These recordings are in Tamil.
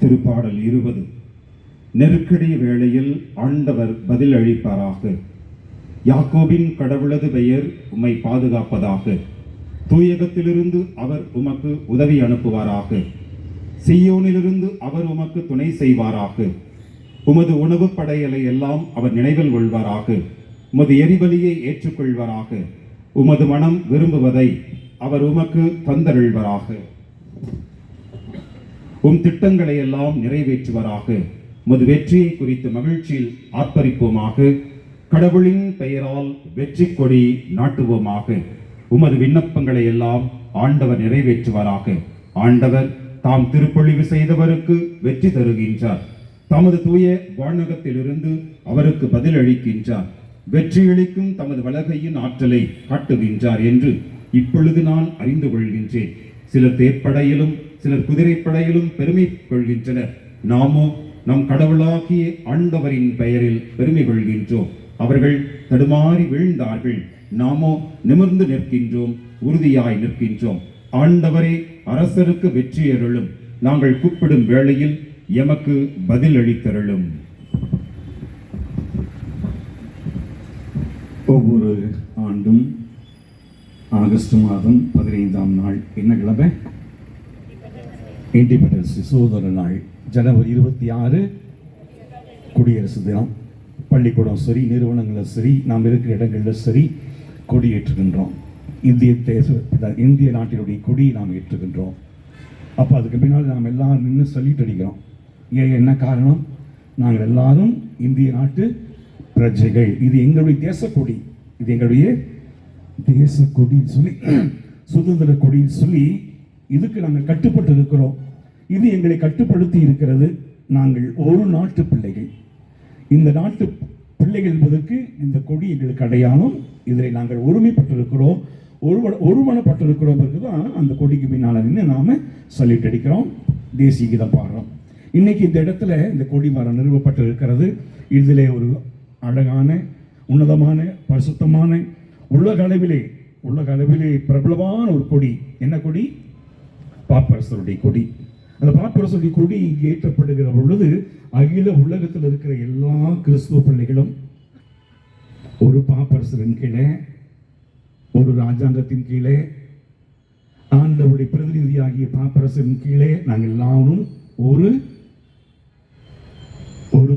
திருப்பாடல் 20. நெருக்கடி வேளையில் ஆண்டவர் பதில் அளிப்பாராக. யாக்கோபின் கடவுளது பெயர் உம்மை பாதுகாப்பதாக. தூயகத்திலிருந்து அவர் உமக்கு உதவி அனுப்புவாராக. சீயோனிலிருந்து அவர் உமக்கு துணை செய்வாராக. உமது உணவு படையலை எல்லாம் அவர் நினைவில் கொள்வாராக. உமது எரிபலியை ஏற்றுக்கொள்வாராக. உமது மனம் விரும்புவதை அவர் உமக்கு தந்தருள்வாராக. உம் திட்டங்களை எல்லாம் நிறைவேற்றுவராக. உமது வெற்றியை குறித்து மகிழ்ச்சியில் ஆர்ப்பரிப்போமாக. கடவுளின் பெயரால் வெற்றி கொடி நாட்டுவோமாக. உமது விண்ணப்பங்களை எல்லாம் ஆண்டவர் நிறைவேற்றுவாராக. ஆண்டவர் தாம் திருப்பொழிவு செய்தவருக்கு வெற்றி தருகின்றார். தமது தூய வானகத்திலிருந்து அவருக்கு பதில் அளிக்கின்றார். வெற்றியளிக்கும் தமது வலகையின் ஆற்றலை காட்டுகின்றார் என்று இப்பொழுது நான் அறிந்து கொள்கின்றேன். சிலர் தேர்ப்படையிலும் சிலர் குதிரைப்படையிலும் பெருமை கொள்கின்றனர். நாமோ நம் கடவுளாகிய ஆண்டவரின் பெயரில் பெருமை கொள்கின்றோம். அவர்கள் தடுமாறி வீழ்ந்தார்கள், நாமோ நிமிர்ந்து நிற்கின்றோம், உறுதியாய் நிற்கின்றோம். ஆண்டவரே, அரசருக்கு வெற்றி அருளும். நாங்கள் கூப்பிடும் வேளையில் எமக்கு பதில் அளித்தருளும். ஒவ்வொரு ஆண்டும் ஆகஸ்ட் மாதம் 15ஆம் நாள் என்ன கிழமை? இண்டிபெண்டன்ஸ் சுதந்திர நாள். ஜனவரி 26 குடியரசு தினம். பள்ளிக்கூடம் சரி, நிறுவனங்களில் சரி, நாம் இருக்கிற இடங்களில் சரி கொடியேற்றுகின்றோம். இந்திய நாட்டினுடைய கொடி நாம் ஏற்றுகின்றோம். அப்போ அதுக்கு பின்னால் நாம் எல்லாரும் நின்று சல்யூட் அடிக்கிறோம். ஏன், என்ன காரணம்? நாங்கள் எல்லாரும் இந்திய நாட்டு பிரஜைகள். இது எங்களுடைய தேசக்கொடி, இது எங்களுடைய தேசக்கொடின்னு சொல்லி, சுதந்திர கொடின்னு சொல்லி இதுக்கு நாங்கள் கட்டுப்பட்டு இருக்கிறோம். இது எங்களை கட்டுப்படுத்தி இருக்கிறது. நாங்கள் ஒரு நாட்டு பிள்ளைகள். இந்த நாட்டு பிள்ளைகள் என்பதற்கு இந்த கொடி எங்களுக்கு அடையாளம். இதில் நாங்கள் ஒருமைப்பட்டிருக்கிறோம், ஒருமனப்பட்டிருக்கிறோம். தான் அந்த கொடிக்கு பின்னால் நின்று நாம சல்யூட் அடிக்கிறோம், தேசிய கீதம் பாடுறோம். இன்னைக்கு இந்த இடத்துல இந்த கொடி மரம் நிறுவப்பட்டு இருக்கிறது. இதிலே ஒரு அழகான, உன்னதமான, பரிசுத்தமான, உலக அளவிலே பிரபலமான ஒரு கொடி. என்ன கொடி? பாப்பரசருடைய கொடி. அந்த பாப்பரசருடைய கொடி ஏற்றப்படுகிற பொழுது அகில உலகத்தில் இருக்கிற எல்லா கிறிஸ்துவ பிள்ளைகளும் ஒரு பாப்பரசரின் கீழே, ஒரு ராஜாங்கத்தின் கீழே, ஆண்டவருடைய பிரதிநிதியாகிய பாப்பரசரின் கீழே நாங்கள் எல்லாரும் ஒரு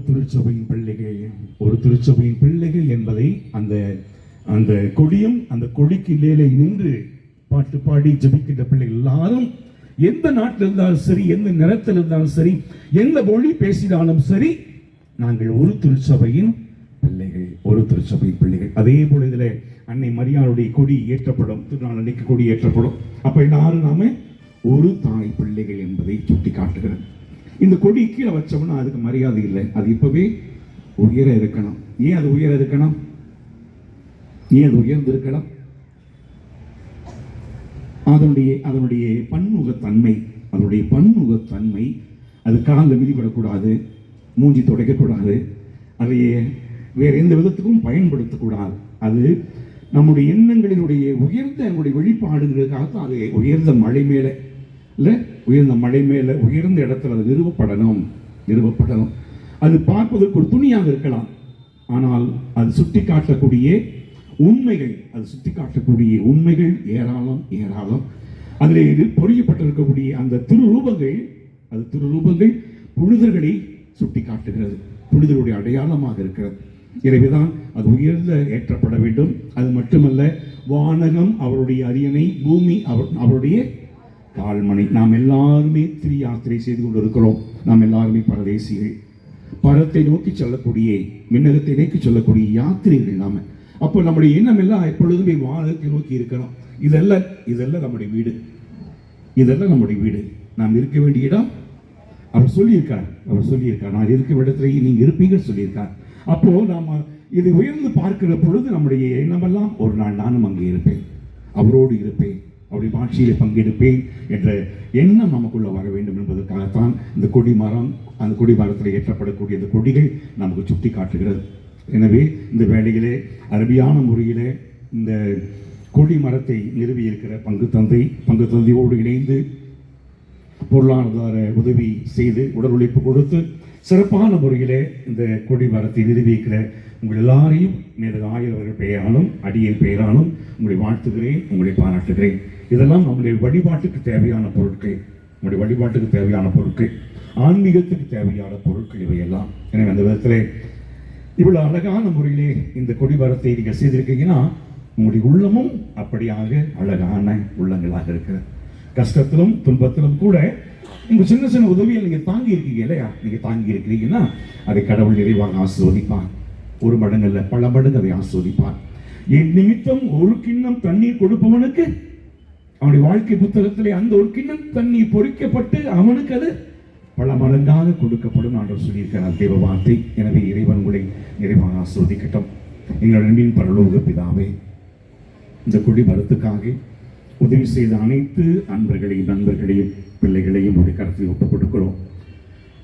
திருச்சபையின் பிள்ளைகள். ஒரு திருச்சபையின் பிள்ளைகள் என்பதை அந்த கொடியும் அந்த கொடிக்கு மேலே நின்று பாட்டு பாடி ஜபிக்கின்ற பிள்ளைகள் எல்லாரும் எந்த நாட்டில் இருந்தாலும் சரி, எந்த நிறத்தில் இருந்தாலும் சரி, எந்த மொழி பேசினாலும் சரி, நாங்கள் ஒரு திருச்சபையின் பிள்ளைகள், ஒரு திருச்சபையின் பிள்ளைகள். அதே போல இதில் அன்னை மரியாளுடைய கொடி ஏற்றப்படும், திருநாள் அன்னைக்கு கொடி ஏற்றப்படும். அப்ப எல்லாரும் நாம ஒரு தாய் பிள்ளைகள் என்பதை சுட்டி காட்டுகிறோம். இந்த கொடி கீழே வச்சோம்னா அதுக்கு மரியாதை இல்லை, அது இப்பவே உயர இருக்கணும். ஏன் அது உயர இருக்கணும்? ஏன் அது உயர்ந்து இருக்கலாம்? அதனுடைய பன்முகத்தன்மை, அது காலில் மிதிப்படக்கூடாது, மூஞ்சி துடைக்கக்கூடாது, அதையே வேற எந்த விதத்துக்கும் பயன்படுத்தக்கூடாது. அது நம்முடைய எண்ணங்களினுடைய உயர்ந்த நம்முடைய வெளிப்பாடுகளுக்காகத்தான் அது உயர்ந்த மலை மேல உயர்ந்த இடத்துல அது நிறுவப்படணும். அது பார்ப்பதற்கு ஒரு துணியாக இருக்கலாம், ஆனால் அது சுட்டி காட்டக்கூடிய உண்மைகள் ஏராளம். அதில் பொறியப்பட்டிருக்கக்கூடிய அந்த திருரூபங்கள் புனிதர்களை சுட்டி காட்டுகிறது, புனிதருடைய அடையாளமாக இருக்கிறது. எனவேதான் அது உயர்ந்த ஏற்றப்பட வேண்டும். அது மட்டுமல்ல, வானகம் அவருடைய அரியணை, பூமி அவருடைய கால்மனை. நாம் எல்லாருமே யாத்திரை செய்து கொண்டிருக்கிறோம். நாம் எல்லாருமே பரதேசிகள், பரத்தை நோக்கி செல்லக்கூடிய, விண்ணகத்தை நோக்கி சொல்லக்கூடிய யாத்திரைகள் நாம. அப்போ நம்முடைய எண்ணம் எல்லாம் எப்பொழுதுமே வானத்தை நோக்கி இருக்கிறோம். இதெல்லாம் நம்முடைய வீடு, நாம் இருக்க வேண்டிய இடம். அவர் சொல்லியிருக்கார், நான் இருக்கிற இடத்துல நீங்க இருப்பீங்கன்னு சொல்லியிருக்கார். அப்போ நாம இதை உயர்ந்து பார்க்கிற பொழுது நம்முடைய எண்ணமெல்லாம், ஒரு நாள் நானும் அங்கே இருப்பேன், அவரோடு இருப்பேன், அவருடைய ஆட்சியிலே பங்கெடுப்பேன் என்ற எண்ணம் நமக்குள்ள வர வேண்டும் என்பதற்காகத்தான் இந்த கொடிமரம், அந்த கொடிமரத்தில் ஏற்றப்படக்கூடிய இந்த கொடிகள் நமக்கு சுட்டி காட்டுகிறது. எனவே இந்த வேளையிலே அருமையான முறையிலே இந்த கொடி மரத்தை நிறுவி இருக்கிற பங்கு தந்தையோடு இணைந்து பொருளாதார உதவி செய்து உடல் உழைப்பு கொடுத்து சிறப்பான முறையிலே இந்த கொடி மரத்தை நிரூபிக்கிற உங்கள் எல்லாரையும் மேலும் ஆயிரவர்கள் பெயராலும் அடியின் பெயராலும் உங்களை வாழ்த்துகிறேன், உங்களை பாராட்டுகிறேன். இதெல்லாம் நம்முடைய வழிபாட்டுக்கு தேவையான பொருட்கள், நம்முடைய வழிபாட்டுக்கு தேவையான பொருட்கள், ஆன்மீகத்துக்கு தேவையான பொருட்கள் இவையெல்லாம். எனவே அந்த விதத்திலே இவ்வளவு அழகான முறையிலே இந்த கொடி மரத்தை நீங்கள் செய்திருக்கீங்கன்னா உங்களுடைய உள்ளமும் அப்படியாக அழகான உள்ளங்களாக இருக்கிறது. கஷ்டத்திலும் துன்பத்திலும் கூட உங்க சின்ன சின்ன உதவியை நீங்க தாங்கி இருக்கீங்க இல்லையா? நீங்க தாங்கி இருக்கிறீங்கன்னா அதை கடவுள் நிறைவாக ஆசீர்வதிப்பான். ஒரு மடங்கு அல்ல, பல மடங்கு அதை ஆசீர்வதிப்பான். என் நிமித்தம் ஒரு கிண்ணம் தண்ணீர் கொடுப்பவனுக்கு அவனுடைய வாழ்க்கை புத்தகத்திலே அந்த ஒரு கிண்ணம் தண்ணீர் பொறிக்கப்பட்டு அவனுக்கு அது பல மடங்காக கொடுக்கப்படும் ஆண்டவர் சொல்லியிருக்கிறார் தேவ வார்த்தை. எனவே இறைவன் உங்களை நிறைவாக ஆசீர்வதிக்கட்டும். எங்கள் அன்பின் பரலோக பிதாவே, இந்த கொடி மரத்துக்காக உதவி செய்த அனைத்து அன்பர்களையும் நண்பர்களையும் பிள்ளைகளையும் உடைய கருத்தில் ஒப்புக் கொடுக்கிறோம்.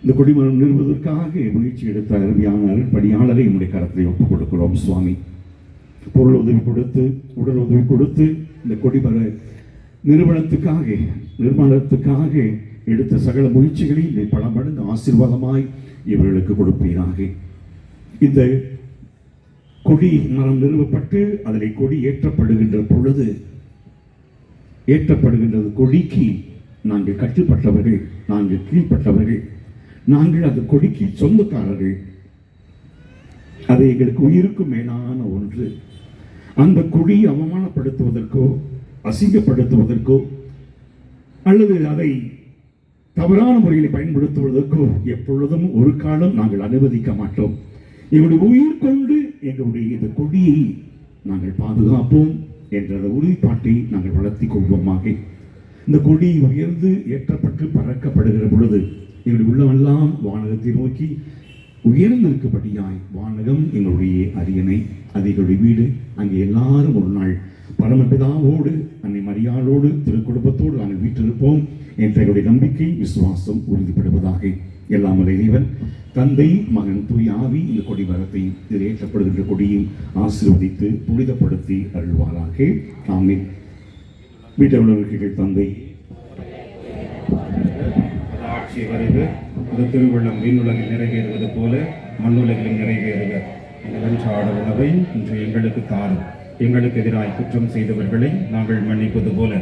இந்த கொடிமரம் நிறுவதற்காக முயற்சி எடுத்த அருமையான அருட்பணியாளரை உடைய கருத்தில் ஒப்புக் கொடுக்கிறோம் சுவாமி. பொருள் உதவி கொடுத்து உடல் உதவி கொடுத்து இந்த கொடிமர நிர்மாணத்துக்காக எடுத்த சகல முயற்சிகளில் பல மடங்கு ஆசீர்வாதமாய் இவர்களுக்கு கொடுப்பீராக. இந்த கொடி மரம் நிறுவப்பட்டு அதில் கொடி ஏற்றப்படுகின்ற பொழுது ஏற்றப்படுகின்றது கொடிக்கு நாங்கள் கட்டுப்பட்டவர்கள், நாங்கள் கீழ்ப்பட்டவர்கள், நாங்கள் அந்த கொடிக்கு சொந்தக்காரர்கள். அது எங்களுக்கு உயிருக்கும் மேலான ஒன்று. அந்த கொடியை அவமானப்படுத்துவதற்கோ அசிங்கப்படுத்துவதற்கோ அல்லது அதை தவறான முறையில் பயன்படுத்துவதற்கோ எப்பொழுதும் ஒரு காலம் நாங்கள் அனுமதிக்க மாட்டோம். எங்களுடைய உயிர் கொண்டு எங்களுடைய இந்த கொடியை நாங்கள் பாதுகாப்போம் என்ற உறுதிப்பாட்டை நாங்கள் வளர்த்திக் கொள்வோமாக. இந்த கொடி உயர்ந்து ஏற்றப்பட்டு பறக்கப்படுகிற பொழுது எங்களுடைய உள்ளமெல்லாம் வானகத்தை நோக்கி உயர்ந்திருக்கும்படியாய் வானகம் எங்களுடைய அரியணை, அது எங்களுடைய வீடு. அங்கே எல்லாரும் ஒரு நாள் பரமபிதாவோடு அன்னை மரியாளோடு திருக்குடும்பத்தோடு நாங்கள் வீட்டிருப்போம் என்ற எங்களுடைய நம்பிக்கை விசுவாசம் உறுதிப்படுவதாக. எல்லாம் வல்ல இறைவன் தந்தை மகன் தூய் ஆவி இந்த கொடி மரத்தை இதில் ஏற்றப்படுகின்ற கொடியும் ஆசீர்வதித்து புனிதப்படுத்தி அருள்வாராக. ஆமென். வீட்டவர்களுக்கு தந்தை ஆட்சி வருக, இந்த திருவள்ளம் விண்ணுலகில் நிறைவேறுவது போல மண்ணுலகிலும் நிறைவேறுக. எங்கள் அன்றாட உணவை இன்று எங்களுக்கு தாரும். எங்களுக்கு எதிராய் குற்றம் செய்தவர்களை நாங்கள் மன்னிப்பது போல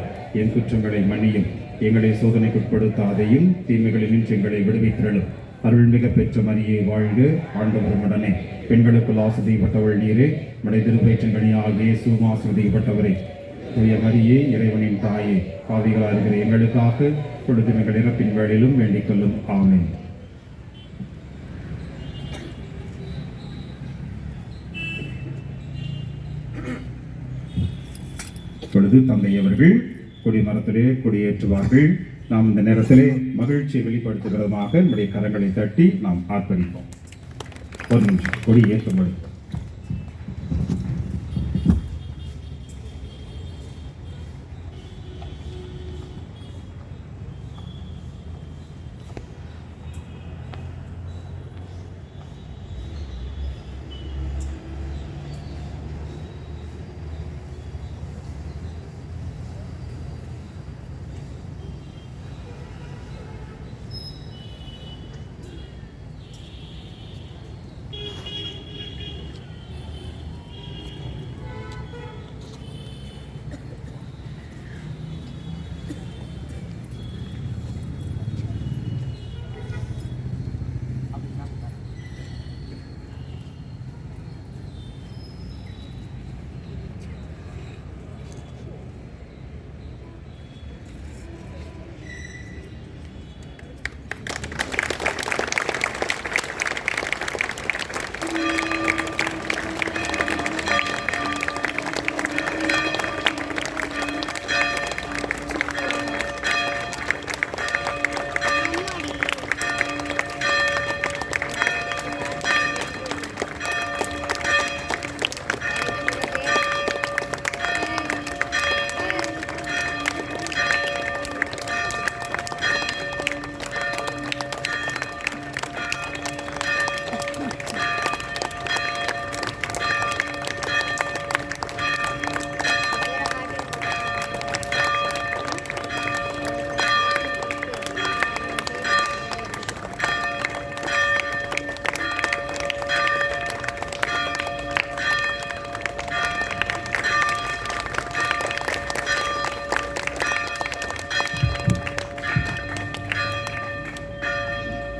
என் குற்றங்களை மன்னியும். எங்களை சோதனைக்குட்படுத்தாதையும் தீமைகளில் நின்று எங்களை விடுவித்திரளும். அருள்மிக பெற்ற மரியே வாழ்க, ஆண்டவர் உடனே. பெண்களுக்குள் ஆசிரியப்பட்டவள் நீரே, மடை திருவயிற்றின் கனியாக இயேசுவும் ஆசிரியப்பட்டவரே. தூய மரியே, இறைவனின் தாயே, பாவிகளாக இருக்கிற எங்களுக்காக பொழுது எங்கள் இறப்பின் வேளையிலும் வேண்டிக் கொள்ளும். ஆமென். இப்பொழுது தந்தை அவர்கள் கொடி மரத்திலே கொடியேற்றுவார்கள். நாம் இந்த நேரத்திலே மகிழ்ச்சியை வெளிப்படுத்துகிறதுமாக நம்முடைய கரங்களை தட்டி நாம் ஆர்ப்பரிப்போம். ஒரு நிமிஷம் கொடி ஏற்றும்பொழுது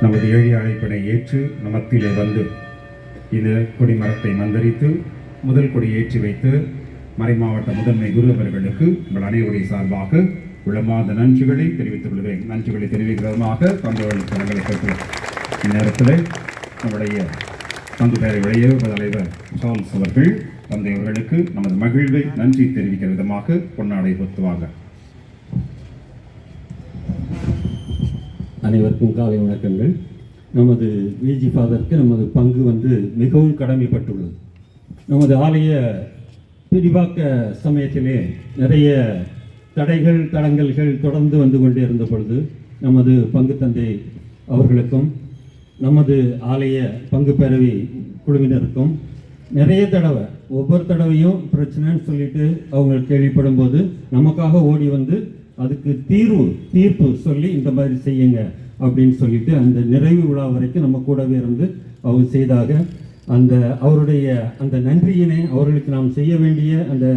நமது எளிய அழைப்பினை ஏற்று நமத்திலே வந்து இந்த கொடிமரத்தை மந்தரித்து முதல் கொடி ஏற்றி வைத்து மறைமாவட்ட முதன்மை குரு அவர்களுக்கு உங்கள் அனைவருடைய சார்பாக உளமார்ந்த நன்றிகளை தெரிவித்துக் கொள்கிறேன். நன்றிகளை தெரிவிக்கிற விதமாக தந்தையவர்களுக்கு கடங்களை கேட்கிறேன். இந்நேரத்தில் நம்முடைய பங்கு பேரவையுடைய தலைவர் சார்ல்ஸ் அவர்கள் தந்தையவர்களுக்கு நமது மகிழ்வை நன்றி தெரிவிக்கிற விதமாக பொன்னாடை பொத்துவாங்க. அனைவருக்கும் காலை வணக்கங்கள். நமது விஜி ஃபாதருக்கு நமது பங்கு மிகவும் கடமைப்பட்டுள்ளது. நமது ஆலய பிரிவாக்க சமயத்திலே நிறைய தடைகள் தடங்கல்கள் தொடர்ந்து வந்து கொண்டே இருந்த பொழுது நமது பங்கு தந்தை அவர்களுக்கும் நமது ஆலய பங்கு பேரவை குழுவினருக்கும் நிறைய தடவை ஒவ்வொரு தடவையும் பிரச்சனைன்னு சொல்லிட்டு அவங்க கேள்விப்படும் போது நமக்காக ஓடி வந்து அதுக்கு தீர்ப்பு சொல்லி இந்த மாதிரி செய்யுங்க அப்படின்னு சொல்லிட்டு அந்த நிறைவு விழா வரைக்கும் நம்ம கூடவே இருந்து அவங்க செய்தாக அந்த அவருடைய அந்த நன்றியினை அவர்களுக்கு நாம் செய்ய வேண்டிய அந்த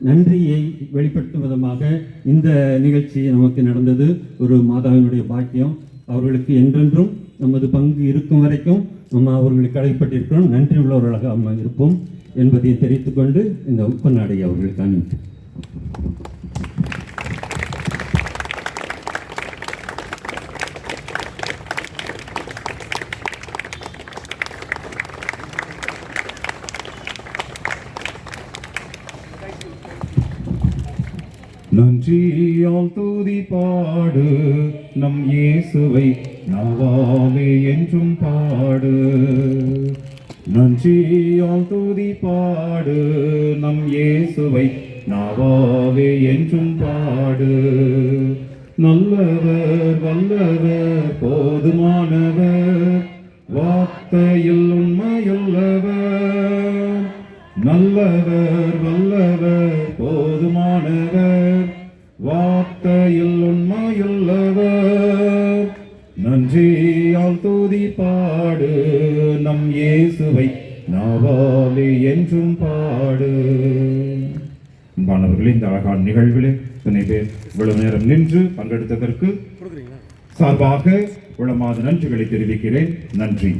நன்றியை வெளிப்படுத்தும் விதமாக இந்த நிகழ்ச்சி நமக்கு நடந்தது. ஒரு மாதாவினுடைய பாக்கியம். அவர்களுக்கு என்றென்றும் நமது பங்கு இருக்கும் வரைக்கும் நம்ம அவர்களுக்கு கடைப்பட்டிருக்கிறோம். நன்றி உள்ளவர்களாக நம்ம இருப்போம் என்பதை தெரிவித்துக்கொண்டு இந்த பொன்னாடை அவர்களுக்கு அனுப்பி நன்றியால் துதி பாடு நம் இயேசுவை நாவாலே என்றும் பாடு. நன்றியால் துதி பாடு நம் இயேசுவை நாவாலே என்றும் பாடு. நல்லவர் வல்லவர் போதுமானவர் வார்த்தையில் உண்மையுள்ளவர். நல்லவர் வல்லவர் போதுமானவர் வார்த்தையில் உண்மையுள்ளவர். நன்றியால் துதி பாடு நம் இயேசுவை நாவாலே என்றும் பாடு. அன்பானவர்களே, இந்த அழகான நிகழ்விலே இத்தனை பேர் இவ்வளவு நேரம் நின்று பங்கெடுத்ததற்கு சார்பாக உளமாத நன்றிகளை தெரிவிக்கிறேன். நன்றி.